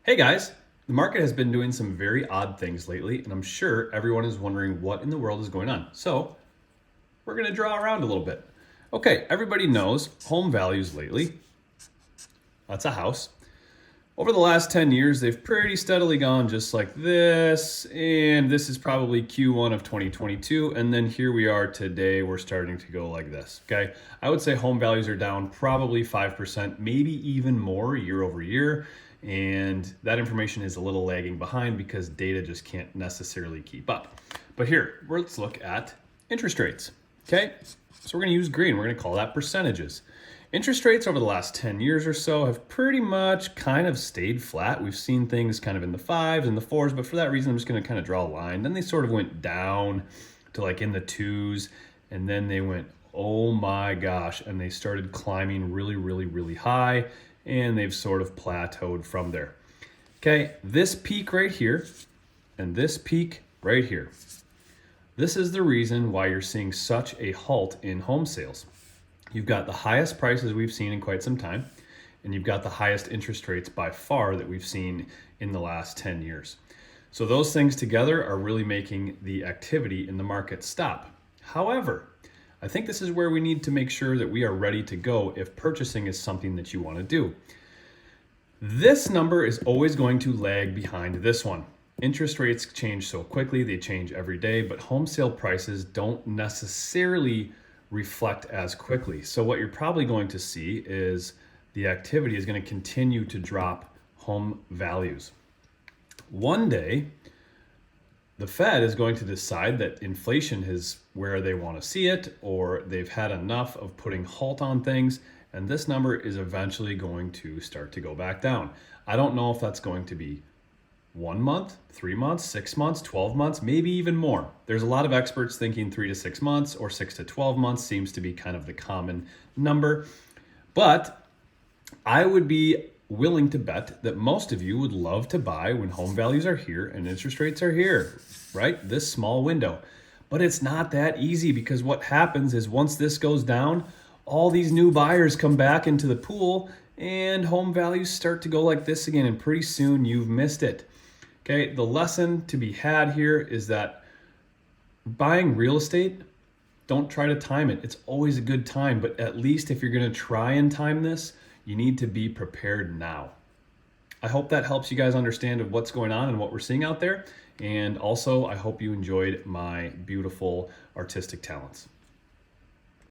Hey guys, the market has been doing some very odd things lately, and I'm sure everyone is wondering what in the world is going on. So, we're going to draw around a little bit. Okay, everybody knows home values lately. That's a house. Over the last 10 years, they've pretty steadily gone just like this, and this is probably Q1 of 2022, and then here we are today, we're starting to go like this, okay? I would say home values are down probably 5%, maybe even more year over year, and that information is a little lagging behind because data just can't necessarily keep up. But here, let's look at interest rates, okay? So we're gonna use green, we're gonna call that percentages. Interest rates over the last 10 years or so have pretty much kind of stayed flat. We've seen things kind of in the fives and the fours, but for that reason, I'm just going to kind of draw a line. Then they sort of went down to like in the twos, and then they went, oh my gosh, and they started climbing really, really, really high, and they've sort of plateaued from there. Okay, this peak right here and this peak right here. This is the reason why you're seeing such a halt in home sales. You've got the highest prices we've seen in quite some time, and you've got the highest interest rates by far that we've seen in the last 10 years. So those things together are really making the activity in the market stop. However, I think this is where we need to make sure that we are ready to go if purchasing is something that you want to do. This number is always going to lag behind this one. Interest rates change so quickly, they change every day, but home sale prices don't necessarily reflect as quickly. So what you're probably going to see is the activity is going to continue to drop home values. One day, the Fed is going to decide that inflation is where they want to see it, or they've had enough of putting halt on things, and this number is eventually going to start to go back down. I don't know if that's going to be 1 month, 3 months, 6 months, 12 months, maybe even more. There's a lot of experts thinking 3 to 6 months or 6 to 12 months seems to be kind of the common number. But I would be willing to bet that most of you would love to buy when home values are here and interest rates are here, right? This small window. But it's not that easy because what happens is once this goes down, all these new buyers come back into the pool and home values start to go like this again, and pretty soon you've missed it. Okay, the lesson to be had here is that buying real estate, don't try to time it. It's always a good time, but at least if you're going to try and time this, you need to be prepared now. I hope that helps you guys understand what's going on and what we're seeing out there. And also, I hope you enjoyed my beautiful artistic talents.